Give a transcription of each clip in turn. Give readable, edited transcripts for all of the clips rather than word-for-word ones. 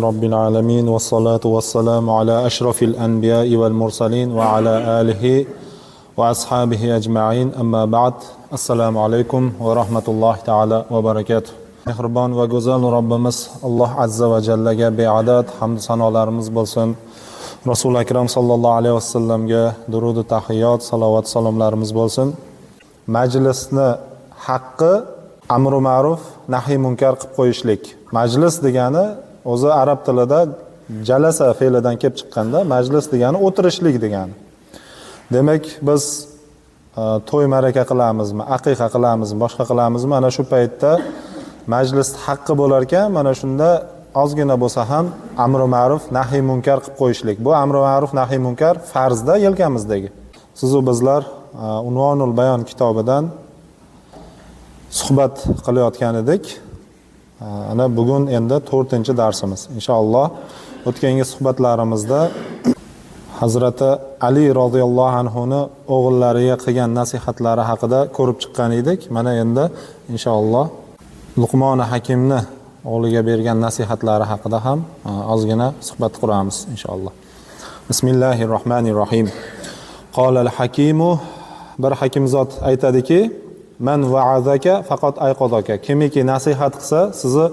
رب العالمين والصلاة والسلام على أشرف الأنبياء والمرسلين وعلى آله وأصحابه أجمعين أما بعد السلام عليكم ورحمة الله تعالى وبركاته. Mehribon va go'zal Robbimiz Alloh azza va jallaga beadad hamd sanolarimiz bo'lsin. Rasul akram sallallohu alayhi vasallamga durud va tahiyot, salovat salomlarimiz bo'lsin. Majlisni haqqi amru ma'ruf, nahiy munkar qilib qo'yishlik. Majlis degani o'zi arab tilida jalasa fe'lidan kelib chiqqanda majlis degani o'tirishlik degani. Demak, biz to'y maraka qilamizmi, aqiqa qilamizmi, boshqa qilamizmi, ana shu paytda majlis haqqi bo'lar ekan, mana shunda ozgina bo'lsa ham amru ma'ruf, nahiy munkar qilib qo'yishlik. Bu amru ma'ruf, nahiy munkar farzda yelkamizdagi. Siz va bizlar Unvonul bayon kitobidan suhbat qilayotgan edik. Ana bugun endi 4-darsimiz. Inshaalloh o'tgangi suhbatlarimizda Hazrati Ali roziyallohu anhu ni o'g'illariga qilgan nasihatlari haqida ko'rib chiqqan edik. Mana endi inshaalloh Luqmon Hakimni o'g'liga bergan nasihatlari haqida ham ozgina suhbat quramiz inshaalloh. Bismillahirrohmanirrohim. Qolal hakimu, bir hakimzot aytadiki, man va'azaka faqat ayqodaka. Kimiki nasihat qilsa sizni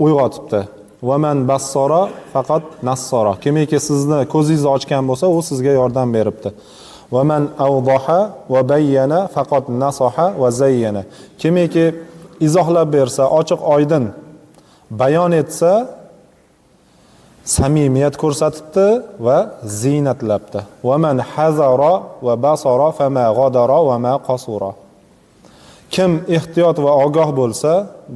uyg'otibdi. Va man bassara faqat nassara. Kimiki sizni ko'zingizni ochgan bo'lsa, u sizga yordam beribdi. Va man awdaha va bayyana faqat nasaha va zayyana. Kimiki izohlab bersa, ochiq oydin bayon etsa, samimiyat ko'rsatibdi va ziynatlabdi. Va man hazara va basara fama g'adara va ma qasura. Kim ehtiyot va ogoh bo'lsa,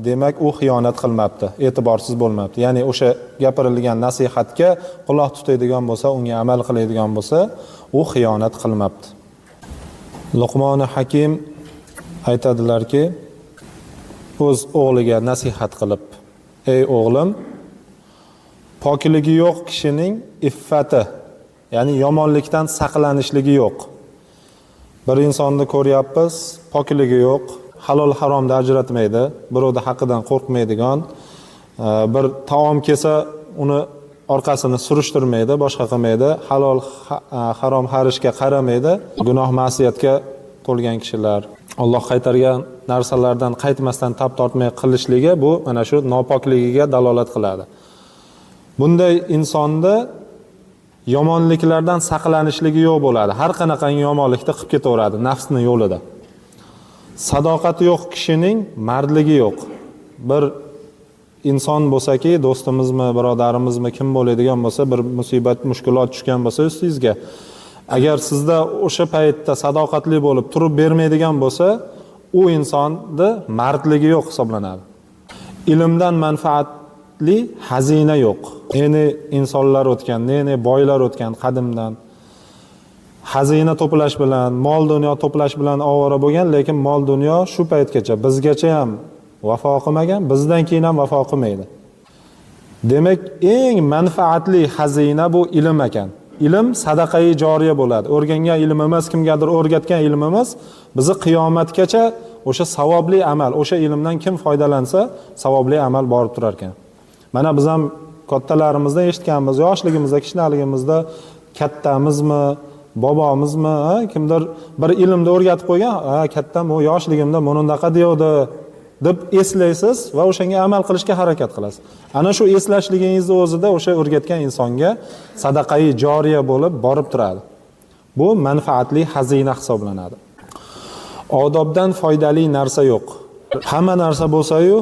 demak u xiyonat qilmabdi, e'tiborsiz bo'lmabdi. Ya'ni o'sha gapirilgan nasihatga quloq tutadigan bo'lsa, unga amal qiladigan bo'lsa, u xiyonat qilmabdi. Luqmon Hakim aytadilarki, o'z o'g'liga nasihat qilib, ey o'g'lim, pokligi yo'q kishining iffati, ya'ni yomonlikdan saqlanishligi yo'q. Bir insonni ko'ryapmiz, pokligi yo'q, halol haromda ajratmaydi, birovning haqidan qo'rqmaydigan, bir taom kelsa uni orqasini surishtirmaydi, boshqa qilmaydi, halol harom harishga qaramaydi, gunoh ma'siyatga to'lgan kishilar, Alloh qaytargan narsalardan qaytmasdan tap tortmay qilishligi, bu mana shu nopokligiga dalolat qiladi. Bunday insonda yomonliklardan saqlanishligi yo'q bo'ladi. Har qanaqangi yomonlikni qilib ketaveradi nafsning yo'lida. Sadoqati yo'q kishining mardligi yo'q. Bir inson bo'lsa-ki, do'stimizmi, birodarimizmi, kim bo'ladigan bo'lsa, bir musibat, mushkulot tushgan bo'lsa ustingizga, agar sizda o'sha paytda sadoqatli bo'lib turib bermaydigan bo'lsa, u insonda mardligi yo'q hisoblanadi. Ilmdan manfaatli xazina yo'q. Ne insonlar o'tgan, ne boylar o'tgan qadimdan. Xazina to'plash bilan, mol dunyo to'plash bilan ovora bo'lgan, lekin mol dunyo shu paytgacha bizgacha ham vafo qilmagan, bizdan keyin ham vafo qilmaydi. Demak, eng manfaatli xazina bu ilm ekan. Ilm sadaqai joriya bo'ladi. O'rgangan ilmimiz, kimgadir o'rgatgan ilmimiz bizni qiyomatgacha o'sha savobli amal, o'sha ilmdan kim foydalansa, savobli amal borib turar ekan. Mana biz ham kattalarimizdan eshitganmiz, yoshligimizda, kichkinaligimizda kattamizmi, bobomizmi, kimdir bir ilmni o'rgatib qo'ygan, kattam u yoshligimda bunaqa deydi deb eslaysiz va o'shanga amal qilishga harakat qilasiz. Ana shu eslashligingizni o'zida o'sha o'rgatgan insonga sadaqai joriya bo'lib borib turadi. Bu manfaatli xazina hisoblanadi. Odobdan foydali narsa yo'q. Hamma narsa bo'lsa-yu,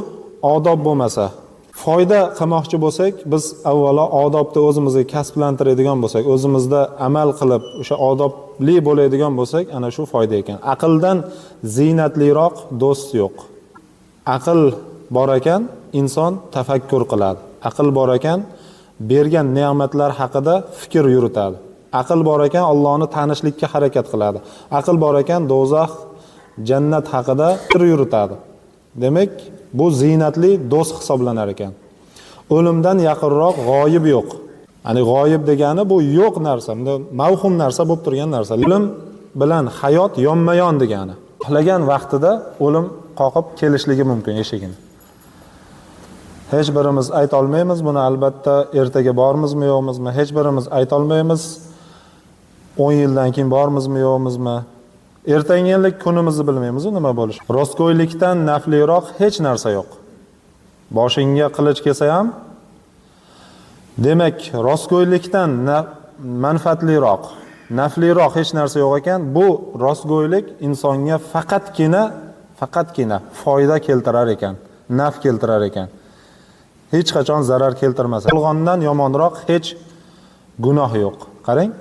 odob bo'lmasa, foyda qilmoqchi bo'lsak, biz avvalo odobni o'zimizga kasblantiradigan bo'lsak, o'zimizda amal qilib, o'sha odobli bo'ladigan bo'lsak, ana shu foyda ekan. Aqldan ziynatliroq do'st yo'q. Aql bor ekan, inson tafakkur qiladi. Aql bor ekan, bergan ne'matlar haqida fikr yuritadi. Aql bor ekan, Allohni tanishlikka harakat qiladi. Aql bor ekan, do'zax, jannat haqida fikr yuritadi. Demak, bu ziynatli do'st hisoblanar ekan. O'limdan yaqinroq g'oyib yo'q. Ya'ni g'oyib degani bu yo'q narsa, mavhum narsa bo'lib turgan narsa. O'lim bilan hayot yonma-yon degani. Xohlagan vaqtida o'lim qoqib kelishligi mumkin eshigini. Hech birimiz ayta olmaymiz buni, albatta ertaga bormizmi yo'qmizmi, hech birimiz ayta olmaymiz 10 yildan keyin bormizmi yo'qmizmi. Ertangi kunimizni bilmaymiz nima bo'lishi. Rostgo'ylikdan nafliroq hech narsa yo'q. Boshingga qilich kelsa ham, demak, rostgo'ylikdan manfaatliroq, nafliroq hech narsa yo'q ekan. Bu rostgo'ylik insonga faqatgina foyda keltirar ekan, naf keltirar ekan. Hech qachon zarar keltirmas. Yolg'ondan yomonroq hech gunoh yo'q. Qarang,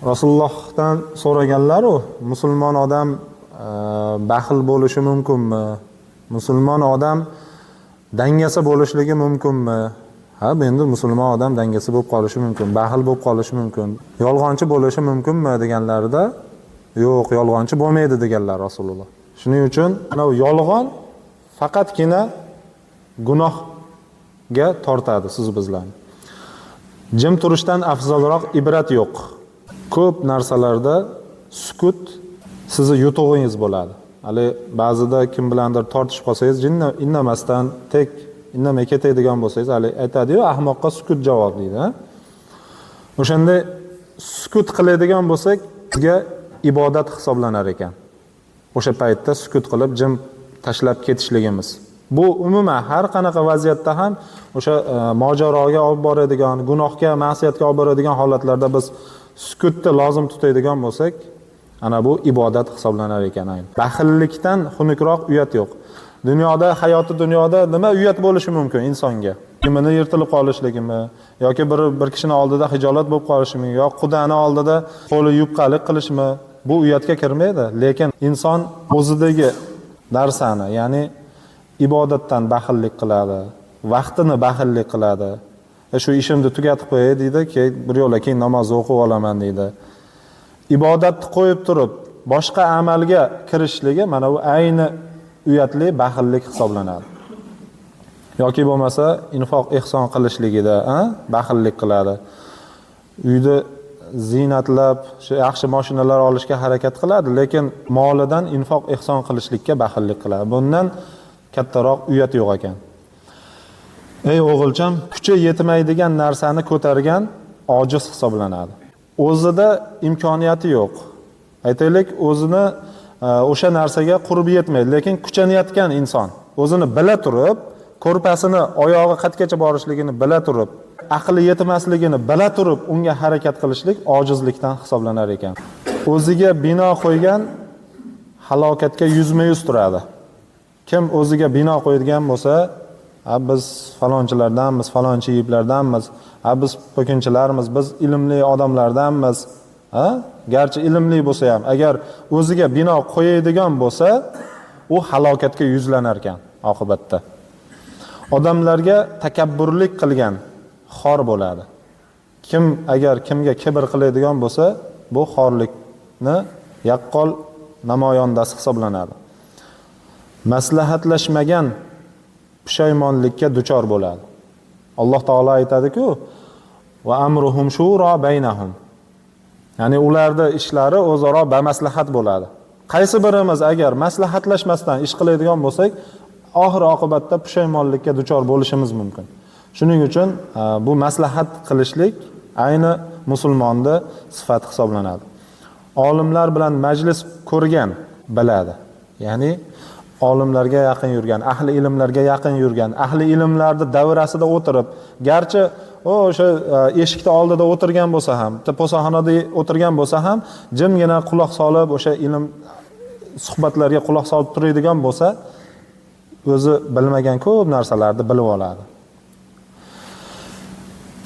Rasulullohdan so'raganlar-ku, musulmon odam baxil bo'lishi mumkinmi? Musulmon odam dangasa bo'lishligi mumkinmi? Ha, endi musulmon odam dangasa bo'lib qolishi mumkin, baxil bo'lib qolishi mumkin. Yolg'onchi bo'lishi mumkinmi deganlarida, yo'q, yolg'onchi bo'lmaydi deganlar Rasululloh. Shuning uchun ana yolg'on faqatgina gunohga tortadi siz bizlarni. Jim turishdan afzalroq ibrat yo'q. Ko'p narsalarda sukut sizni yutug'ingiz bo'ladi. Hali ba'zida kim bilandir tortishib qolsangiz, indamasdan tek indamay ketadigan bo'lsangiz, hali aytadi-yu, ahmoqqa sukut javob deydi. O'shanda sukut qiladigan bo'lsak, bizga ibodat hisoblanar ekan. O'sha paytda sukut qilib jim tashlab ketishligimiz. Bu umuman har qanaqa vaziyatda ham o'sha mojaroga olib boradigan, gunohga, ma'siyatga olib boradigan holatlarda biz sukutni lozim tutadigan bo'lsak, ana bu ibodat hisoblanar ekan. Baxillikdan xunukroq uyat yo'q. Hayoti dunyoda nima uyat bo'lishi mumkin insonga? Kimini yirtilib qolishligimi yoki bir kishini oldida hijolat bo'lib qolishimi yoki Xudoni oldida qo'li yupqalik qilishmi? Bu uyatga kirmaydi, lekin inson o'zidagi narsani, ya'ni ibodatdan baxillik qiladi, vaqtini baxillik qiladi. Shu ishimni tugatib qo'yay deydi, keyin bir yo'la keyin namoz o'qib olaman deydi. Ibodatni qo'yib turib boshqa amalga kirishligi mana bu ayni uyatli baxillik hisoblanadi. Yoki bo'lmasa infoq ihson qilishligida baxillik qiladi. Uyda zinatlab, yaxshi mashinalar olishga harakat qiladi, lekin molidan infoq ihson qilishlikka baxillik qiladi. Bundan kattaroq uyat yo'q ekan. Ey o'g'ilcham, kuchi yetmaydigan narsani ko'targan ojiz hisoblanadi. O'zida imkoniyati yo'q. Aytaylik, o'zini o'sha narsaga qurbi yetmaydi, lekin kuchanayotgan inson o'zini bila turib, ko'rpasini oyog'i qatgacha borishligini bila turib, aqli yetmasligini bila turib unga harakat qilishlik ojizlikdan hisoblanar ekan. O'ziga bino qo'ygan halokatga yuzma-yuz turadi. Kim o'ziga bino qo'yadigan bo'lsa, biz falonchilardanmiz, falonchi yiblardanmiz, biz po'kinchilarmiz, biz ilmli odamlardanmiz. Garchi ilmli bo'lsa ham, agar o'ziga bino qo'yadigan bo'lsa, u halokatga yuzlanar ekan oqibatda. Odamlarga takabburlik qilgan xor bo'ladi. Agar kimga kibr qiladigan bo'lsa, bu xorlikni yaqqol namoyondasi hisoblanadi. Maslahatlashmagan pushaymonlikka duchor bo'ladi. Alloh taolo aytadi-ku, va amruhum shura baynahum. Ya'ni ularda ishlari o'zaro bamaslahat bo'ladi. Qaysi birimiz agar maslahatlashmasdan ish qiladigan bo'lsak, oxir oqibatda pushaymonlikka duchor bo'lishimiz mumkin. Shuning uchun bu maslahat qilishlik ayni musulmonda sifat hisoblanadi. Olimlar bilan majlis ko'rgan biladi. Ya'ni olimlarga yaqin yurgan, ahli ilmlarga yaqin yurgan, ahli ilmlarni davrasida o'tirib, garchi o'sha eshikning oldida o'tirgan bo'lsa ham, po'saxonada o'tirgan bo'lsa ham, jimgina quloq solib, o'sha ilm suhbatlarga quloq solib turadigan bo'lsa, o'zi bilmagan ko'p narsalarni bilib oladi.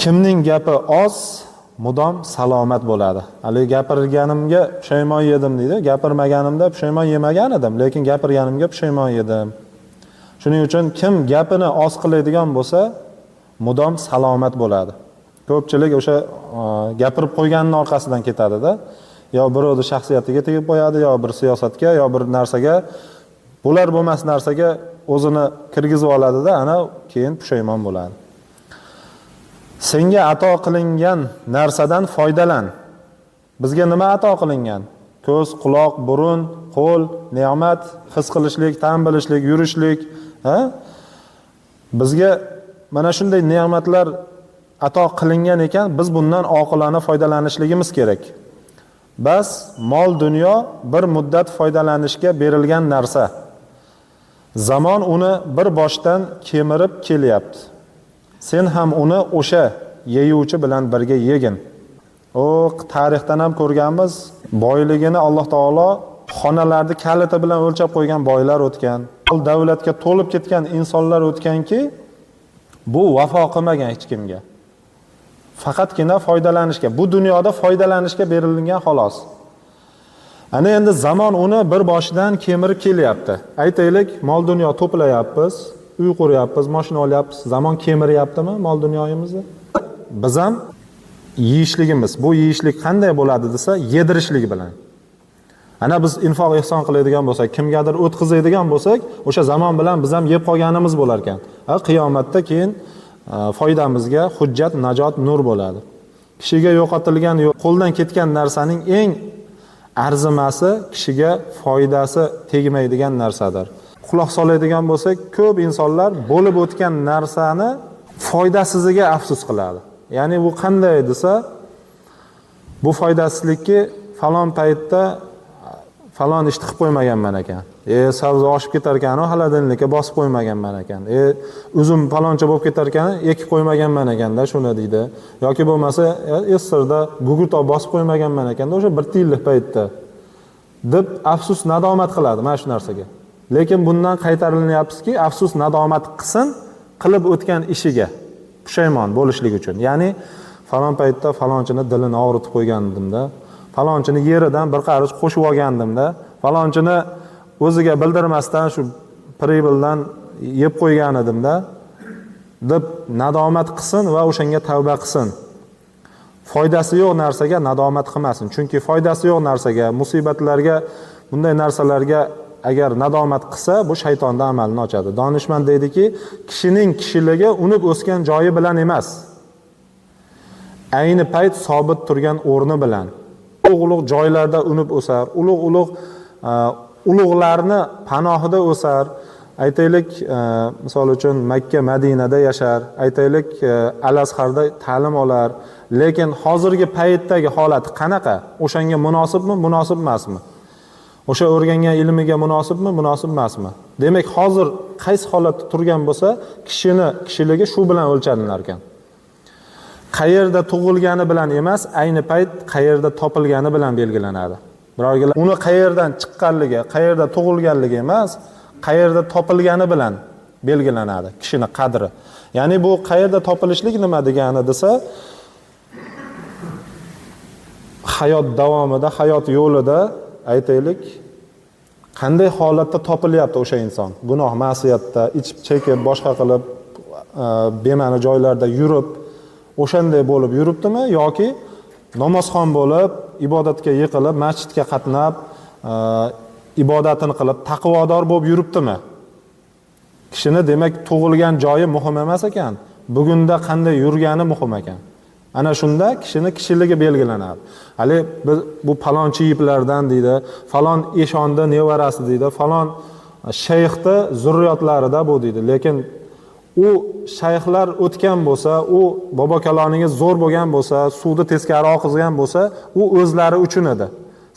Kimning gapi oz, mudom salomat bo'ladi. Hali gapirganimga pushaymon yedim deydi. Gapirmaganimda pushaymon yemagan edim, lekin gapirganimga pushaymon yedim. Shuning uchun kim gapini oz qiladigan bo'lsa, mudom salomat bo'ladi. Ko'pchilik o'sha gapirib qo'yganning orqasidan ketadi-da. Yo birovning shaxsiyatiga tegib qo'yadi, yo bir siyosatga, yo bir narsaga, bo'lar bo'lmas narsaga o'zini kirgizib oladi-da, ana keyin pushaymon bo'ladi. Senga ato qilingan narsadan foydalan. Bizga nima ato qilingan? Ko'z, quloq, burun, qo'l, ne'mat, his qilishlik, ta'm bilishlik, yurishlik, ha? Bizga mana shunday ne'matlar ato qilingan ekan, biz bundan oqilona foydalanishligimiz kerak. Bas mol dunyo bir muddat foydalanishga berilgan narsa. Zamon uni bir boshdan kemirib kelyapti. Sen ham uni o'sha yeyuvchi bilan birga yegin. O tarixdan ham ko'rganmiz, boyligini Alloh taolo xonalarni kaliti bilan o'lchab qo'ygan boylar o'tgan. Davlatga to'lib ketgan insonlar o'tganki, bu vafo qilmagan hech kimga. Faqatgina foydalanishga, bu dunyoda foydalanishga berilgan xolos. Ana endi zamon uni bir boshidan kemirib kelyapti. Aytaylik, mol dunyo to'playapmiz, uy quryapmiz, mashina olyapmiz. Zamon kemiryaptimi mol dunyoyimizni? Biz ham yeyishligimiz, bu yeyishlik qanday bo'ladi desa, yedirishlik bilan. Ana biz infoq ehson qiladigan bo'lsak, kimgadir o'tkazadigan bo'lsak, o'sha zamon bilan biz ham yeb qolganimiz bo'lar ekan. Qiyomatda keyin foydamizga hujjat, najot, nur bo'ladi. Kishiga yo'qotilgan, qo'ldan ketgan narsaning eng arzimasi kishiga foydasi tegmaydigan narsadir. Quloq soladigan bo'lsak, ko'p insonlar bo'lib o'tgan narsani foydasiziga afsus qiladi. Ya'ni bu qanday desa, bu foydasizlikki falon paytda falon ishni qilib qo'ymaganman ekan. Savdo oshib ketar ekan, xolodilnikka bosib qo'ymaganman ekan. Uzum faloncha bo'lib ketar ekan, ekib qo'ymaganman ekanda, shuni deydi. Yoki bo'lmasa, Esirda gugurt bosib qo'ymaganman ekanda, o'sha 1 yillik paytda deb afsus nadomat qiladi mana shu narsaga. Lekin bundan qaytarilyaptiki, afsus nadomat qilsin, qilib o'tgan ishiga pushaymon bo'lishlik uchun. Ya'ni falon paytda falonchini dilini og'ritib qo'ygandimda, falonchini yeridan bir qarich qo'shib olgandimda, falonchini o'ziga bildirmasdan shu pribildan yeb qo'ygan edimda deb nadomat qilsin va o'shanga tavba qilsin. Foydasi yo'q narsaga nadomat qilmasin. Chunki foydasi yo'q narsaga, musibatlarga, bunday narsalarga agar nadomat qilsa, bu shaytonning amalini ochadi. Donishmand deydiki, kishining kishiligi unib o'sgan joyi bilan emas, ayni payt sobit turgan o'rni bilan. Ulug' joylarda unib o'sar, ulug'larni panohida o'sar. Aytaylik, misol uchun Makka, Madinada yashar, aytaylik Al-Azharda ta'lim olar, lekin hozirgi paytdagi holati qanaqa? O'shanga munosibmi, munosib emasmi? O'sha o'rgangan ilmiga munosibmi, munosib emasmi? Demak, hozir qaysi holatda turgan bo'lsa, kishiligi shu bilan o'lchanilar ekan. Qayerda tug'ilgani bilan emas, ayni payt qayerda topilgani bilan belgilanadi. Biroq uni qayerdan chiqqanligi, qayerda tug'ilganligi emas, qayerda topilgani bilan belgilanadi kishini qadri. Ya'ni bu qayerda topilishlik nima degani desa, hayot davomida, hayot yo'lida aytaylik, qanday holatda topilyapti o'sha inson? Gunoh, ma'siyatda, ichib chekib, boshqa qilib, bema'ni joylarda yurib, o'shanday bo'lib yuribdimi yoki namozxon bo'lib, ibodatga yiqilib, masjidga qatnab, ibodatini qilib, taqvodor bo'lib yuribdimi? Kishini demak tug'ilgan joyi muhim emas ekan, bugunda qanday yurgani muhim ekan. Ana shunda kishini kishiligi belgilanadi. Hali bu falonchi yiplardan deydi, falon eshonda nevarasi deydi, falon shayxda zurriyotlarida bu deydi. Lekin u shayxlar o'tgan bo'lsa, u bobo kaloningiz zo'r bo'lgan bo'lsa, suvni teskari oqizgan bo'lsa, u o'zlari uchun edi.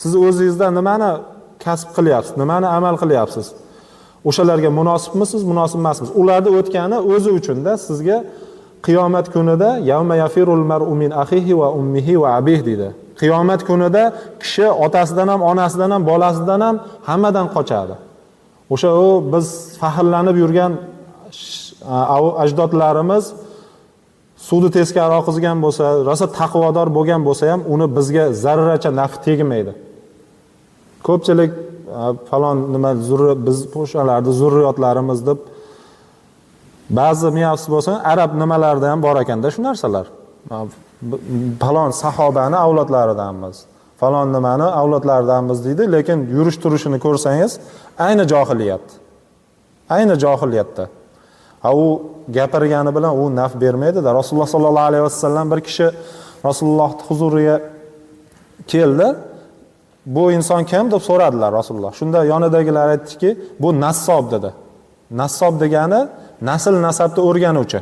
Siz o'zingizda nimani kasb qilyapsiz, nimani amal qilyapsiz? O'shalarga munosibmisiz, munosib emasmisiz? Ularni o'tgani o'zi uchun-da sizga qiyomat kunida yawma yafirul mar'u min akhihi va ummihi va abihi deydi. Qiyomat kunida kishi otasidan ham, onasidan ham, bolasidan ham hammadan qochadi. O'sha biz faxrlanib yurgan ajdodlarimiz suvni teskari oqizgan bo'lsa, rosa taqvodor bo'lgan bo'lsa ham, uni bizga zarracha naf tegmaydi. Ko'pchilik falon nima biz o'shalarni zurriyotlarimiz deb ba'zi miyafsiz bo'lsa, arab nimalarida ham bor ekanda shu narsalar. Falon sahobani avlodlaridanmiz, falon nimani avlodlaridanmiz deydi, lekin yurish turishini ko'rsangiz, ayni johiliyat. Ayni johiliyatda. U gapirgani bilan u naf bermaydi-da. Rasululloh sollallohu alayhi vasallam bir kishi Rasululloh huzuriga keldi. bu inson kim deb so'radilar Rasululloh. Shunda yonidagilar aytdiki, bu nassob dedi. Nassob degani nasl nasabni o'rganuvchi.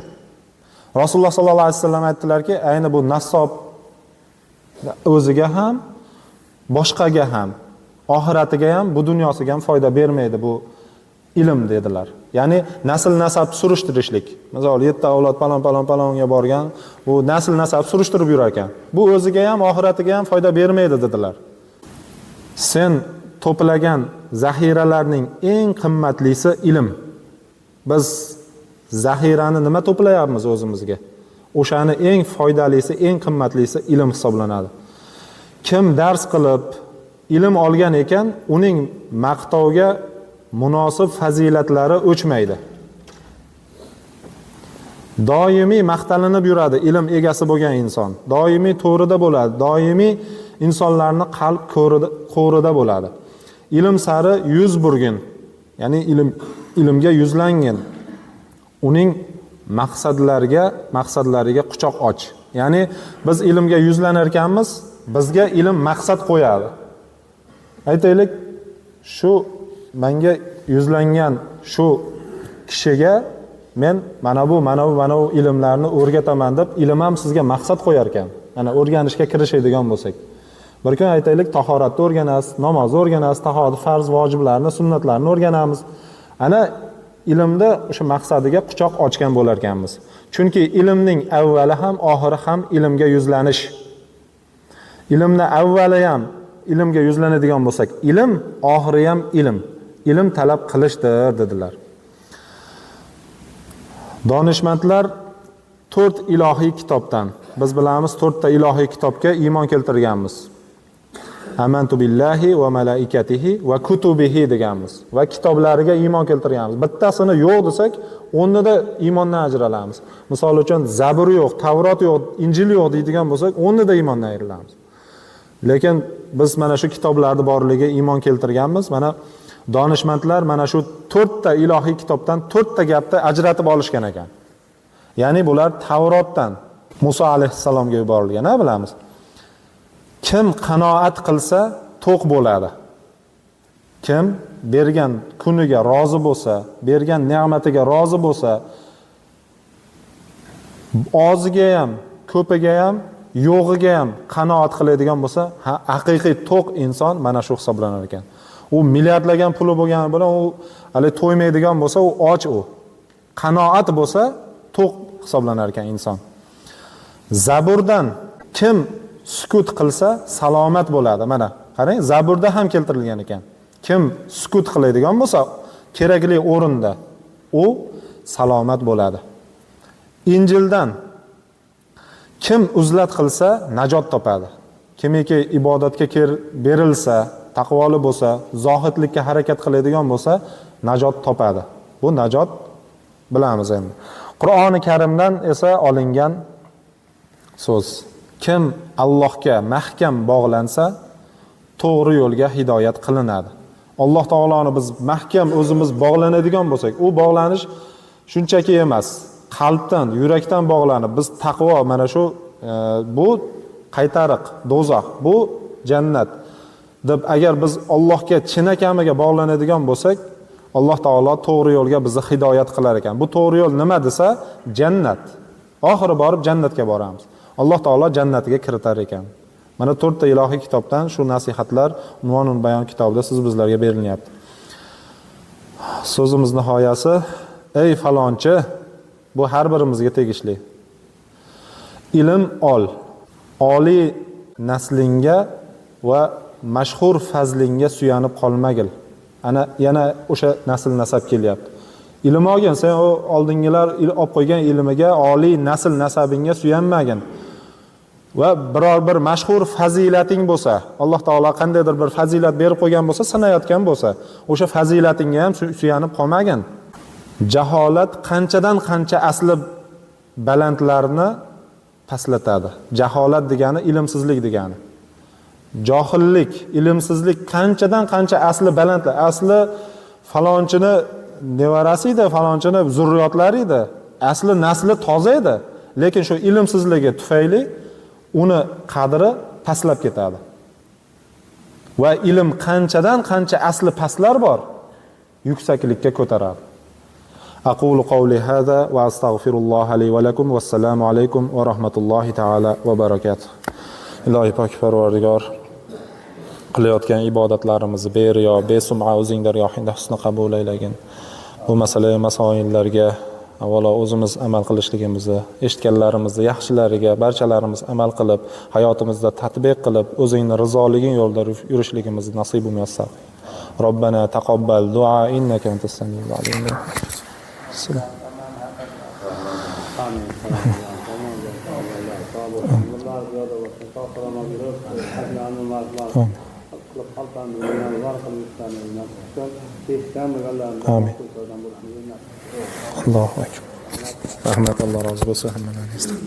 Rasululloh sollallohu alayhi vasallam aytdilarki, ayni bu nassob o'ziga ham, boshqaga ham, oxiratiga ham, bu dunyosiga ham foyda bermaydi bu ilm dedilar. Ya'ni nasl nasab surishtirishlik. Misol 7 avlod palon-palonga borgan, bu nasl nasab surishtirib yurar ekan. Bu o'ziga ham, oxiratiga ham foyda bermaydi dedilar. Sen to'plagan zaxiralarning eng qimmatlisi ilm. Biz zaxirani nima to'playapmiz o'zimizga? O'shani eng foydalisi, eng qimmatlisi ilm hisoblanadi. Kim dars qilib ilm olgan ekan, uning maqtovga munosib fazilatlari o'chmaydi. Doimiy maqtalinib yuradi ilm egasi bo'lgan inson. Doimiy to'rida bo'ladi, doimiy insonlarning qalb qo'rida bo'ladi. Ilm sari yuz burgin, ya'ni ilmga yuzlangan. Uning maqsadlariga quchoq och. Ya'ni biz ilmga yuzlanar ekanmiz, bizga ilm maqsad qo'yadi. Aytaylik, shu menga yuzlangan shu kishiga men mana bu ilmlarni o'rgataman deb ilm ham sizga maqsad qo'yar ekan. Mana o'rganishga kirishadigan bo'lsak. Bir kun aytaylik, tahoratni o'rganasiz, namozni o'rganasiz, tahorat farz, vojiblarni, sunnatlarni o'rganamiz. Ana ilmda o'sha maqsadiga quchoq ochgan bo'lar ekanmiz. Chunki ilmning avvali ham, oxiri ham ilmga yuzlanish. Ilmning avvali ham ilmga yuzlanadigan bo'lsak, ilm, oxiri ham ilm. Ilm talab qilishdir dedilar. Donishmandlar 4 ilohiy kitobdan, biz bilamiz 4 ta ilohiy kitobga iymon keltirganmiz. Amantu billahi va malaikatihi va kutubihi deganmiz va kitoblariga iymon keltirganmiz. Bittasini yo'q desak, 10da iymondan ajralamiz. Misol uchun Zabur yo'q, Tavrot yo'q, Injil yo'q deydigan bo'lsak, 10da iymondan ayrilamiz. Lekin biz mana shu kitoblarning borligiga iymon keltirganmiz. Mana donishmandlar mana shu 4 ta ilohiy kitobdan 4 ta gapni ajratib olishgan ekan. Ya'ni bular Tavrotdan Musa alayhissalomga yuborilgan, bilamiz. Kim qanoat qilsa to'q bo'ladi. Kim bergan kuniga rozi bo'lsa, bergan ne'matiga rozi bo'lsa, oziga ham, ko'piga ham, yo'g'iga ham qanoat qiladigan bo'lsa, haqiqiy to'q inson mana shu hisoblanar ekan. U milliardlagan puli bo'lgani bilan u hali to'ymaydigan bo'lsa, u och u. Qanoat bo'lsa, to'q hisoblanar ekan inson. Zaburdan kim sukut qilsa salomat bo'ladi. Mana qarang, Zaburda ham keltirilgan ekan. Kim sukut qiladigan bo'lsa, kerakli o'rinda u salomat bo'ladi. Injildan kim uzlat qilsa najot topadi. Kimiki ibodatga berilsa, taqvoli bo'lsa, zohidlikka harakat qiladigan bo'lsa, najot topadi. Bu najot bilamiz endi. Qur'oni Karimdan esa olingan so'z. Kim Allohga mahkam bog'lansa, to'g'ri yo'lga hidoyat qilinadi. Alloh taoloni biz mahkam o'zimiz bog'lanadigan bo'lsak, u bog'lanish shunchaki emas, qalbdan, yurakdan bog'lanib, biz taqvo mana shu bu qaytariq, do'zax, bu jannat deb agar biz Allohga chinakamiga bog'lanadigan bo'lsak, Alloh taolo to'g'ri yo'lga bizni hidoyat qilar ekan. Bu to'g'ri yo'l nima desa, jannat. Oxiri borib jannatga boramiz. Alloh taolo jannatiga kiritar ekan. Mana 4 ta ilohiy kitobdan shu nasihatlar Unvonul bayon kitobida bizlarga berilyapti. So'zimiz nihoyasi, ey falonchi, bu har birimizga tegishli. Ilm ol. Oliy naslingga va mashhur fazlingga suyanib qolmagil. Ana yana o'sha nasl nasab kelyapti. Ilm olgin, sen o oldingilar olib qo'ygan ilmiga, oliy nasl nasabingga suyanmagin. Va biror bir mashhur fazilating bo'lsa, Alloh taolo qandaydir bir fazilat berib qo'ygan bo'lsa, sanayotgan bo'lsa, o'sha fazilatingga ham suyanib qolmagin. Jaholat qanchadan qancha asli balandlarni pastlatadi. Jaholat degani ilmsizlik degani. Johillik, ilmsizlik qanchadan qancha asli balandlar, asli falonchini nevarasi edi, falonchini zurriyotlari edi, asli nasli toza edi, lekin shu ilmsizligi tufayli uni qadri pastlab ketadi. Va ilm qanchadan qancha asli pastlar bor, yuksaklikka ko'taradi. Aqulu qawli hada va astaghfirulloh li va lakum. Vassalomu alaykum va rahmatullohi taala va barakatuh. Ilohi pok Parvardigor, qilayotgan ibodatlarimizni beriyo, besum'a o'zing dargohingda husni qabul aylagin. Bu masala masoillarga avvalo o'zimiz amal qilishligimizni, eshitganlarimizni yaxshilariga barchalarimiz amal qilib, hayotimizda tatbiq qilib, o'zingning rizoliging yo'lida yurishligimizni nasib muyassar. Robbana taqabbal du'a innaka antas samiul alim. Amin. Allohu akbar. Rahmatulloh rozi bo'lsin hammalaringizdan.